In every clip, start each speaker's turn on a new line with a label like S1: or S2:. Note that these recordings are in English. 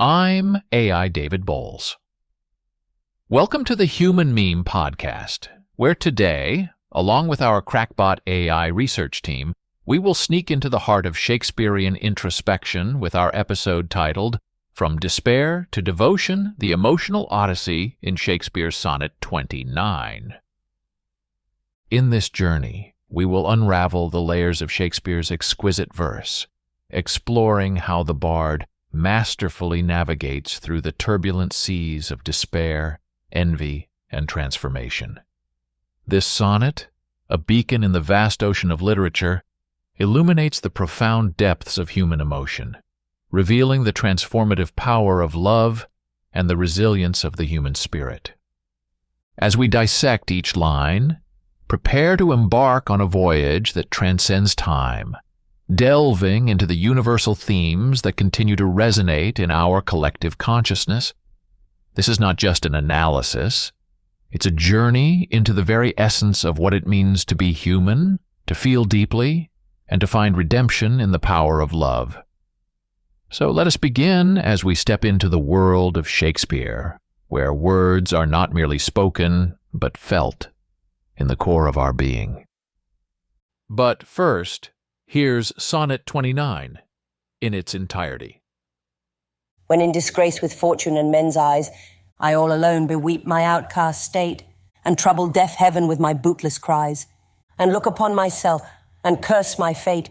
S1: I'm AI David Boles. Welcome to the Human Meme Podcast, where today, along with our Crackbot AI research team, we will sneak into the heart of Shakespearean introspection with our episode titled From Despair to Devotion, the Emotional Odyssey in Shakespeare's Sonnet 29. In this journey, we will unravel the layers of Shakespeare's exquisite verse, exploring how the bard masterfully navigates through the turbulent seas of despair, envy, and transformation. This sonnet, a beacon in the vast ocean of literature, illuminates the profound depths of human emotion, revealing the transformative power of love and the resilience of the human spirit. As we dissect each line, prepare to embark on a voyage that transcends time, delving into the universal themes that continue to resonate in our collective consciousness. This is not just an analysis. It's a journey into the very essence of what it means to be human, to feel deeply, and to find redemption in the power of love. So let us begin as we step into the world of Shakespeare, where words are not merely spoken, but felt in the core of our being. But first, here's Sonnet 29 in its entirety.
S2: When in disgrace with fortune and men's eyes, I all alone beweep my outcast state, and trouble deaf heaven with my bootless cries, and look upon myself, and curse my fate,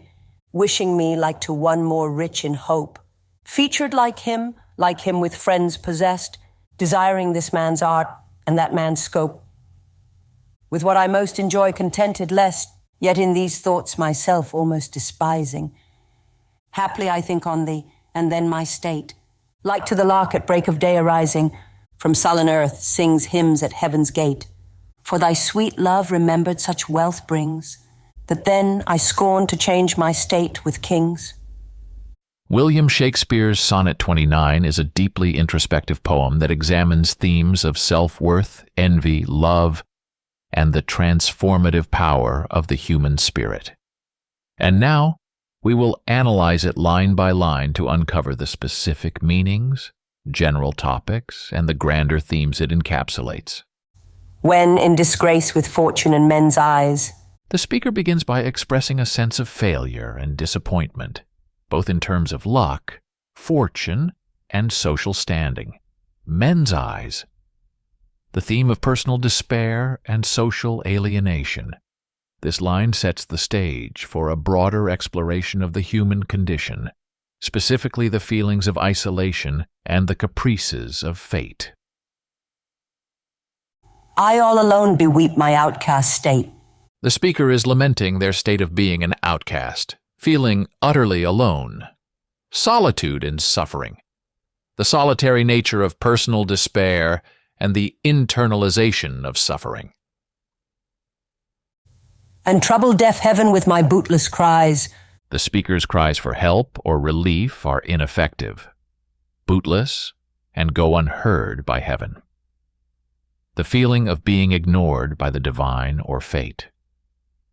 S2: wishing me like to one more rich in hope, featured like him with friends possessed, desiring this man's art and that man's scope. With what I most enjoy contented less, yet in these thoughts myself almost despising. Haply I think on thee, and then my state, like to the lark at break of day arising, from sullen earth sings hymns at heaven's gate. For thy sweet love remembered such wealth brings, that then I scorn to change my state with kings.
S1: William Shakespeare's Sonnet 29 is a deeply introspective poem that examines themes of self-worth, envy, love, and the transformative power of the human spirit. And now, we will analyze it line by line to uncover the specific meanings, general topics, and the grander themes it encapsulates.
S2: When in disgrace with fortune and men's eyes,
S1: the speaker begins by expressing a sense of failure and disappointment, both in terms of luck, fortune, and social standing. Men's eyes, the theme of personal despair and social alienation. This line sets the stage for a broader exploration of the human condition, specifically the feelings of isolation and the caprices of fate.
S2: I all alone beweep my outcast state.
S1: The speaker is lamenting their state of being an outcast, feeling utterly alone. Solitude and suffering. The solitary nature of personal despair and the internalization of suffering.
S2: And trouble deaf heaven with my bootless cries.
S1: The speaker's cries for help or relief are ineffective, bootless, and go unheard by heaven. The feeling of being ignored by the divine or fate.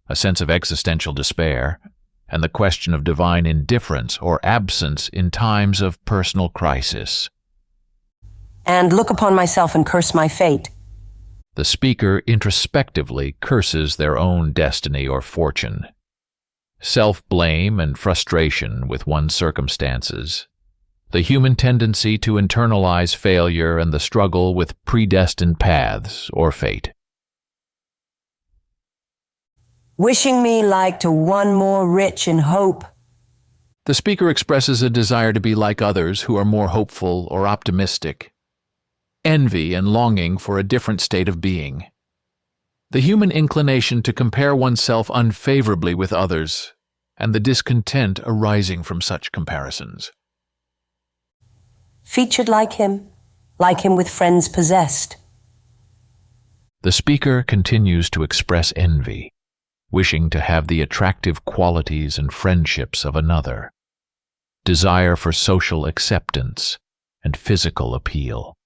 S1: A sense of existential despair, and the question of divine indifference or absence in times of personal crisis.
S2: And look upon myself and curse my fate.
S1: The speaker introspectively curses their own destiny or fortune. Self-blame and frustration with one's circumstances. The human tendency to internalize failure and the struggle with predestined paths or fate.
S2: Wishing me like to one more rich in hope.
S1: The speaker expresses a desire to be like others who are more hopeful or optimistic. Envy and longing for a different state of being. The human inclination to compare oneself unfavorably with others, and the discontent arising from such comparisons.
S2: Featured like him with friends possessed.
S1: The speaker continues to express envy, wishing to have the attractive qualities and friendships of another. Desire for social acceptance and physical appeal.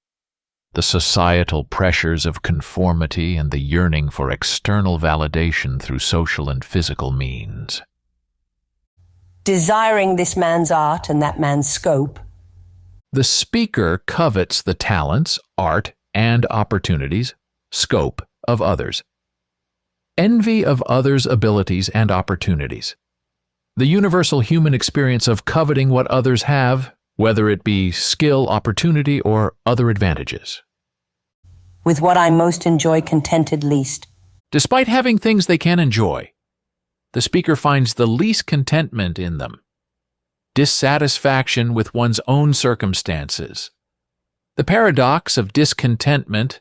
S1: The societal pressures of conformity and the yearning for external validation through social and physical means.
S2: Desiring this man's art and that man's scope.
S1: The speaker covets the talents, art, and opportunities, scope of others. Envy of others' abilities and opportunities. The universal human experience of coveting what others have, whether it be skill, opportunity, or other advantages.
S2: With what I most enjoy contented least.
S1: Despite having things they can enjoy, the speaker finds the least contentment in them. Dissatisfaction with one's own circumstances. The paradox of discontentment,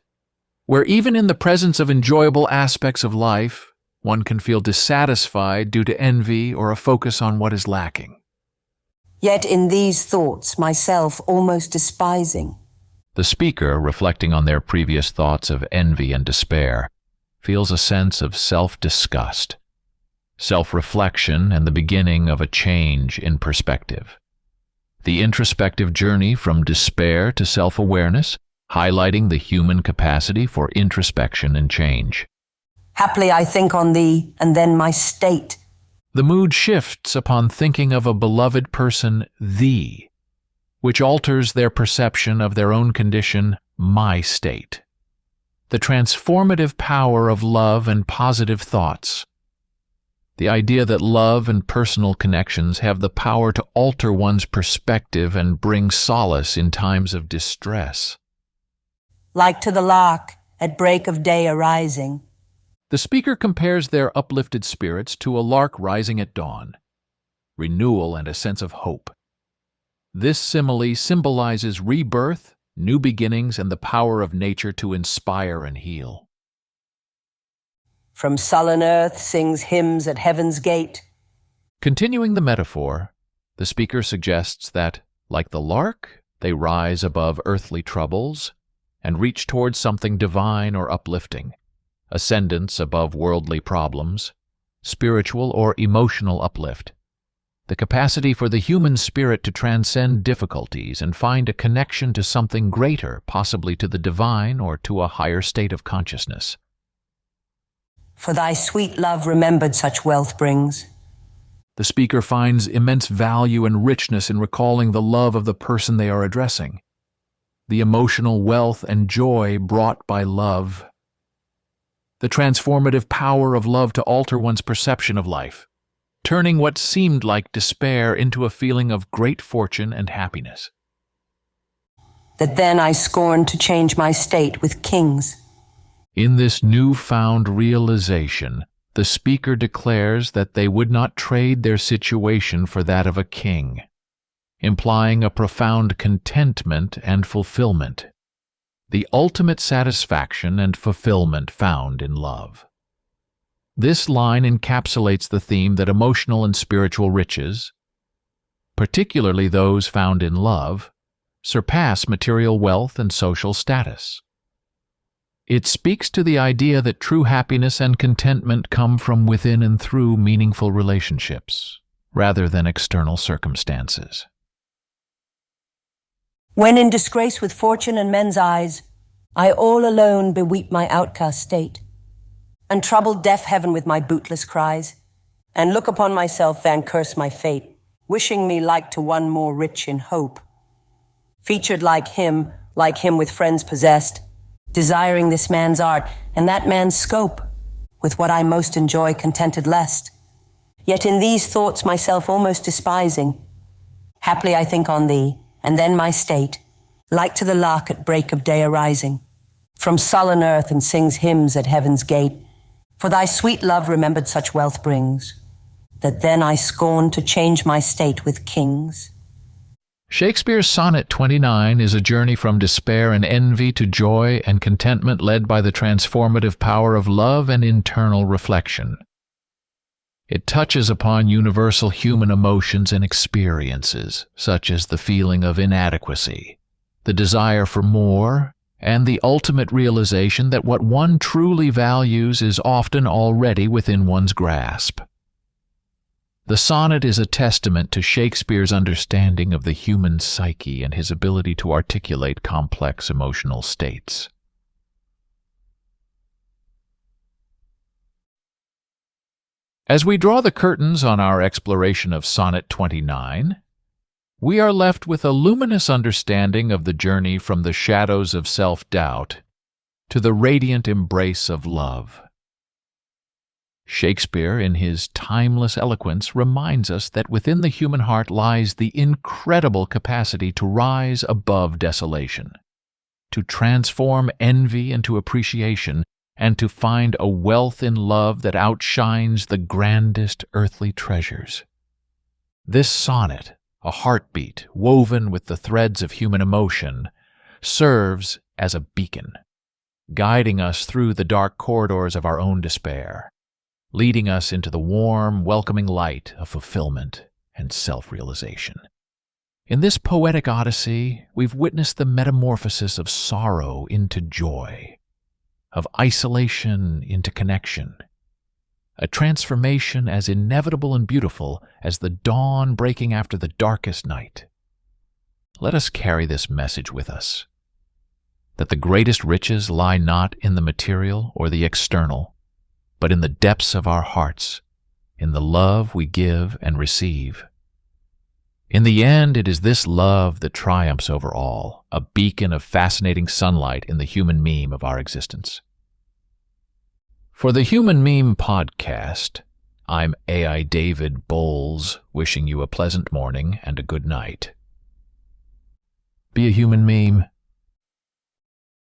S1: where even in the presence of enjoyable aspects of life, one can feel dissatisfied due to envy or a focus on what is lacking.
S2: Yet in these thoughts, myself almost despising.
S1: The speaker, reflecting on their previous thoughts of envy and despair, feels a sense of self-disgust, self-reflection, and the beginning of a change in perspective. The introspective journey from despair to self-awareness, highlighting the human capacity for introspection and change.
S2: Haply I think on thee, and then my state.
S1: The mood shifts upon thinking of a beloved person, thee, which alters their perception of their own condition, my state. The transformative power of love and positive thoughts. The idea that love and personal connections have the power to alter one's perspective and bring solace in times of distress.
S2: Like to the lark at break of day arising.
S1: The speaker compares their uplifted spirits to a lark rising at dawn, renewal and a sense of hope. This simile symbolizes rebirth, new beginnings, and the power of nature to inspire and heal.
S2: From sullen earth sings hymns at heaven's gate.
S1: Continuing the metaphor, the speaker suggests that, like the lark, they rise above earthly troubles and reach towards something divine or uplifting, ascendance above worldly problems, spiritual or emotional uplift. The capacity for the human spirit to transcend difficulties and find a connection to something greater, possibly to the divine or to a higher state of consciousness.
S2: For thy sweet love remembered such wealth brings.
S1: The speaker finds immense value and richness in recalling the love of the person they are addressing, the emotional wealth and joy brought by love, the transformative power of love to alter one's perception of life, turning what seemed like despair into a feeling of great fortune and happiness.
S2: That then I scorned to change my state with kings.
S1: In this newfound realization, the speaker declares that they would not trade their situation for that of a king, implying a profound contentment and fulfillment, the ultimate satisfaction and fulfillment found in love. This line encapsulates the theme that emotional and spiritual riches, particularly those found in love, surpass material wealth and social status. It speaks to the idea that true happiness and contentment come from within and through meaningful relationships, rather than external circumstances.
S2: When in disgrace with fortune and men's eyes, I all alone beweep my outcast state, and trouble deaf heaven with my bootless cries, and look upon myself and curse my fate, wishing me like to one more rich in hope. Featured like him with friends possessed, desiring this man's art and that man's scope, with what I most enjoy contented lest. Yet in these thoughts myself almost despising, haply I think on thee, and then my state, like to the lark at break of day arising, from sullen earth and sings hymns at heaven's gate. For thy sweet love remembered such wealth brings, that then I scorn to change my state with kings.
S1: Shakespeare's Sonnet 29 is a journey from despair and envy to joy and contentment led by the transformative power of love and internal reflection. It touches upon universal human emotions and experiences, such as the feeling of inadequacy, the desire for more, and the ultimate realization that what one truly values is often already within one's grasp. The sonnet is a testament to Shakespeare's understanding of the human psyche and his ability to articulate complex emotional states. As we draw the curtains on our exploration of Sonnet 29, we are left with a luminous understanding of the journey from the shadows of self-doubt to the radiant embrace of love. Shakespeare, in his timeless eloquence, reminds us that within the human heart lies the incredible capacity to rise above desolation, to transform envy into appreciation, and to find a wealth in love that outshines the grandest earthly treasures. This sonnet, a heartbeat woven with the threads of human emotion, serves as a beacon, guiding us through the dark corridors of our own despair, leading us into the warm, welcoming light of fulfillment and self-realization. In this poetic odyssey, we've witnessed the metamorphosis of sorrow into joy, of isolation into connection, a transformation as inevitable and beautiful as the dawn breaking after the darkest night. Let us carry this message with us, that the greatest riches lie not in the material or the external, but in the depths of our hearts, in the love we give and receive. In the end, it is this love that triumphs over all, a beacon of fascinating sunlight in the human meme of our existence. For the Human Meme Podcast, I'm AI David Boles, wishing you a pleasant morning and a good night. Be a human meme.